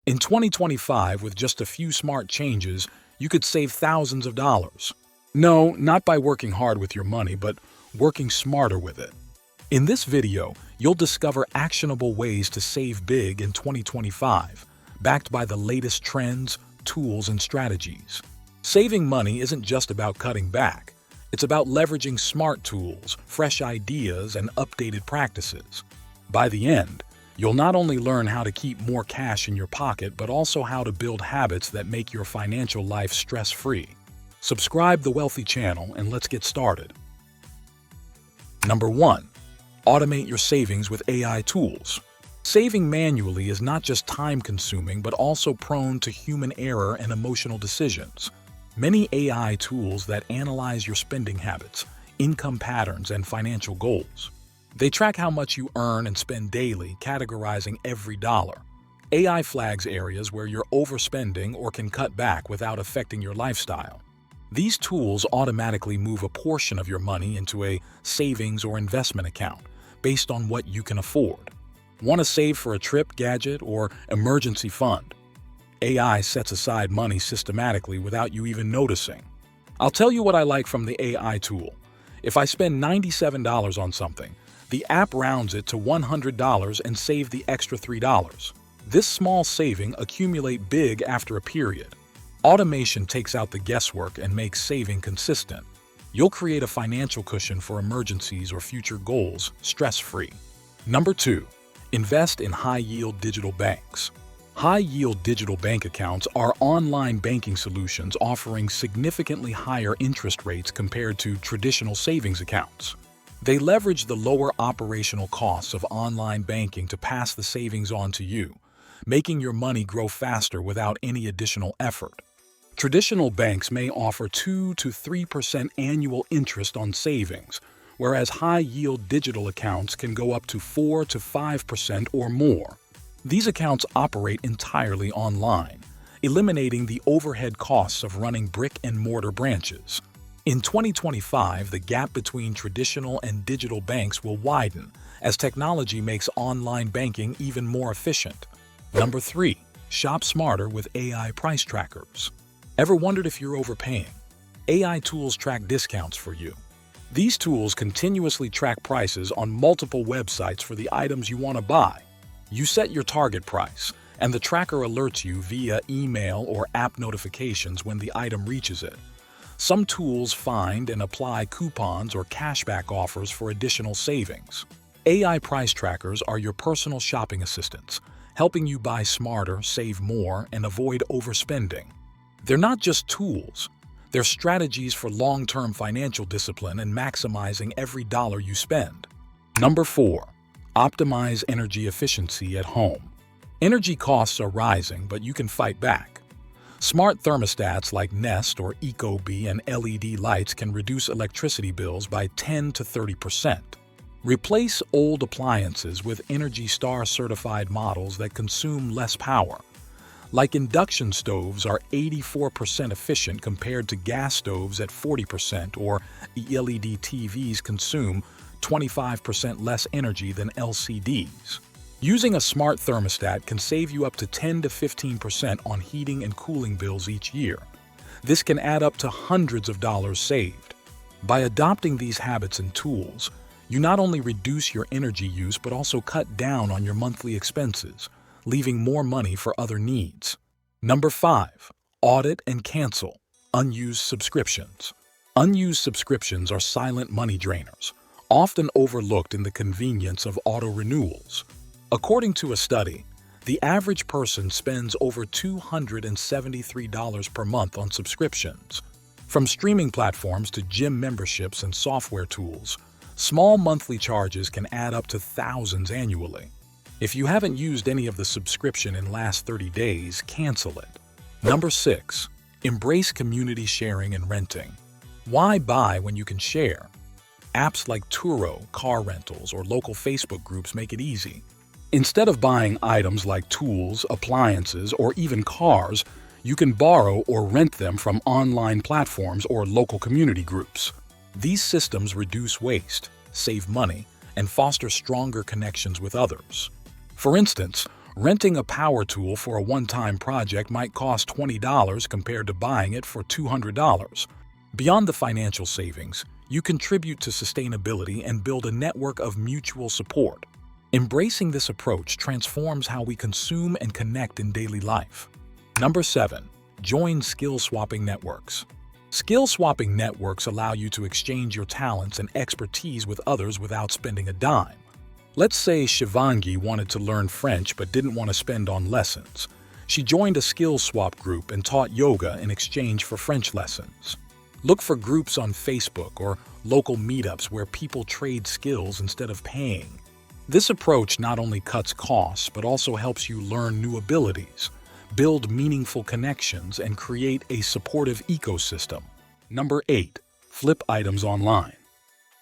In 2025, with just a few smart changes, you could save thousands of dollars. No, not by working hard with your money, but working smarter with it. In this video, you'll discover actionable ways to save big in 2025, backed by the latest trends, tools, and strategies. Saving money isn't just about cutting back. It's about leveraging smart tools, fresh ideas, and updated practices. By the end, you'll not only learn how to keep more cash in your pocket, but also how to build habits that make your financial life stress-free. Subscribe to the Wealthy channel and let's get started. Number 1. Automate your savings with AI tools. Saving manually is not just time-consuming, but also prone to human error and emotional decisions. Many AI tools that analyze your spending habits, income patterns, and financial goals. They track how much you earn and spend daily, categorizing every dollar. AI flags areas where you're overspending or can cut back without affecting your lifestyle. These tools automatically move a portion of your money into a savings or investment account based on what you can afford. Want to save for a trip, gadget, or emergency fund? AI sets aside money systematically without you even noticing. I'll tell you what I like from the AI tool. If I spend $97 on something, the app rounds it to $100 and save the extra $3. This small saving accumulates big after a period. Automation takes out the guesswork and makes saving consistent. You'll create a financial cushion for emergencies or future goals, stress-free. Number 2. Invest in high-yield digital banks. High-yield digital bank accounts are online banking solutions offering significantly higher interest rates compared to traditional savings accounts. They leverage the lower operational costs of online banking to pass the savings on to you, making your money grow faster without any additional effort. Traditional banks may offer 2 to 3% annual interest on savings, whereas high-yield digital accounts can go up to 4 to 5% or more. These accounts operate entirely online, eliminating the overhead costs of running brick-and-mortar branches. In 2025, the gap between traditional and digital banks will widen as technology makes online banking even more efficient. Number 3. Shop smarter with AI price trackers. Ever wondered if you're overpaying? AI tools track discounts for you. These tools continuously track prices on multiple websites for the items you want to buy. You set your target price, and the tracker alerts you via email or app notifications when the item reaches it. Some tools find and apply coupons or cashback offers for additional savings. AI price trackers are your personal shopping assistants, helping you buy smarter, save more, and avoid overspending. They're not just tools. They're strategies for long-term financial discipline and maximizing every dollar you spend. Number 4. Optimize energy efficiency at home. Energy costs are rising, but you can fight back. Smart thermostats like Nest or Ecobee and LED lights can reduce electricity bills by 10 to 30%. Replace old appliances with Energy Star certified models that consume less power. Like induction stoves are 84% efficient compared to gas stoves at 40%, or LED TVs consume 25% less energy than LCDs. Using a smart thermostat can save you up to 10 to 15% on heating and cooling bills each year. This can add up to hundreds of dollars saved. By adopting these habits and tools, you not only reduce your energy use but also cut down on your monthly expenses, leaving more money for other needs. Number 5. Audit and cancel unused subscriptions. Unused subscriptions are silent money drainers, often overlooked in the convenience of auto-renewals. According to a study, the average person spends over $273 per month on subscriptions. From streaming platforms to gym memberships and software tools, small monthly charges can add up to thousands annually. If you haven't used any of the subscription in the last 30 days, cancel it. Number 6. Embrace community sharing and renting. Why buy when you can share? Apps like Turo, car rentals, or local Facebook groups make it easy. Instead of buying items like tools, appliances, or even cars, you can borrow or rent them from online platforms or local community groups. These systems reduce waste, save money, and foster stronger connections with others. For instance, Renting a power tool for a one-time project might cost $20 compared to buying it for $200. Beyond the financial savings, you contribute to sustainability and build a network of mutual support. Embracing this approach transforms how we consume and connect in daily life. Number 7. Join skill-swapping networks. Skill-swapping networks allow you to exchange your talents and expertise with others without spending a dime. Let's say Shivangi wanted to learn French but didn't want to spend on lessons. She joined a skill swap group and taught yoga in exchange for French lessons. Look for groups on Facebook or local meetups where people trade skills instead of paying. This approach not only cuts costs but also helps you learn new abilities, build meaningful connections, and create a supportive ecosystem. Number 8. Flip items online.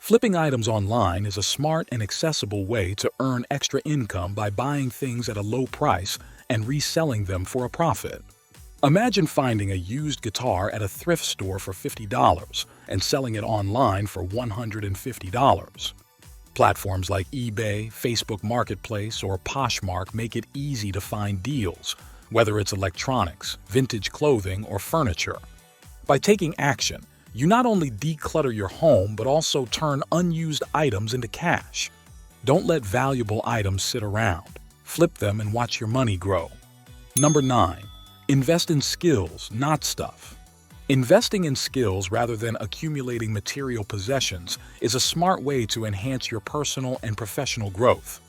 Flipping items online is a smart and accessible way to earn extra income by buying things at a low price and reselling them for a profit. Imagine finding a used guitar at a thrift store for $50 and selling it online for $150. Platforms like eBay, Facebook Marketplace, or Poshmark make it easy to find deals, whether it's electronics, vintage clothing, or furniture. By taking action, you not only declutter your home but also turn unused items into cash. Don't let valuable items sit around. Flip them and watch your money grow. Number 9. Invest in skills, not stuff. Investing in skills rather than accumulating material possessions is a smart way to enhance your personal and professional growth.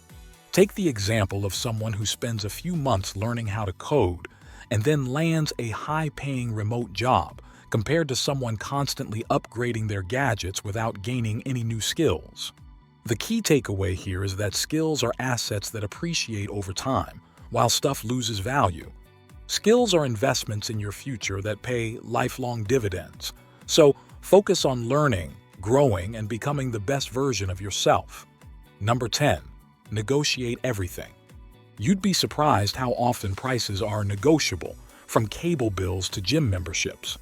Take the example of someone who spends a few months learning how to code and then lands a high-paying remote job, compared to someone constantly upgrading their gadgets without gaining any new skills. The key takeaway here is that skills are assets that appreciate over time, while stuff loses value. Skills are investments in your future that pay lifelong dividends. So focus on learning, growing, and becoming the best version of yourself. Number 10. Negotiate everything. You'd be surprised how often prices are negotiable, from cable bills to gym memberships.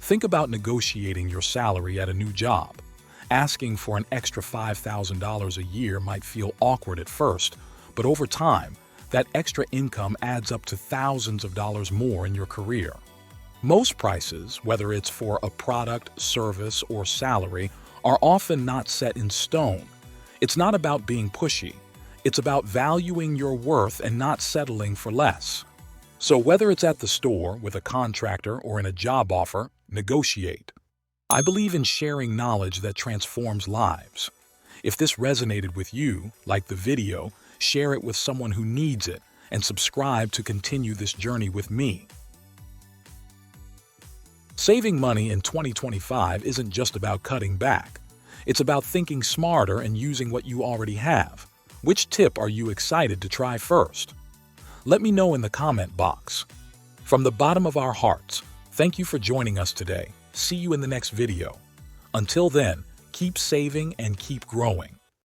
Think about negotiating your salary at a new job. Asking for an extra $5,000 a year might feel awkward at first, but over time, that extra income adds up to thousands of dollars more in your career. Most prices, whether it's for a product, service, or salary, are often not set in stone. It's not about being pushy. It's about valuing your worth and not settling for less. So whether it's at the store, with a contractor, or in a job offer, negotiate. I believe in sharing knowledge that transforms lives. If this resonated with you, like the video, share it with someone who needs it, and subscribe to continue this journey with me. Saving money in 2025 isn't just about cutting back. It's about thinking smarter and using what you already have. Which tip are you excited to try first? Let me know in the comment box. From the bottom of our hearts, thank you for joining us today. See you in the next video. Until then, keep saving and keep growing.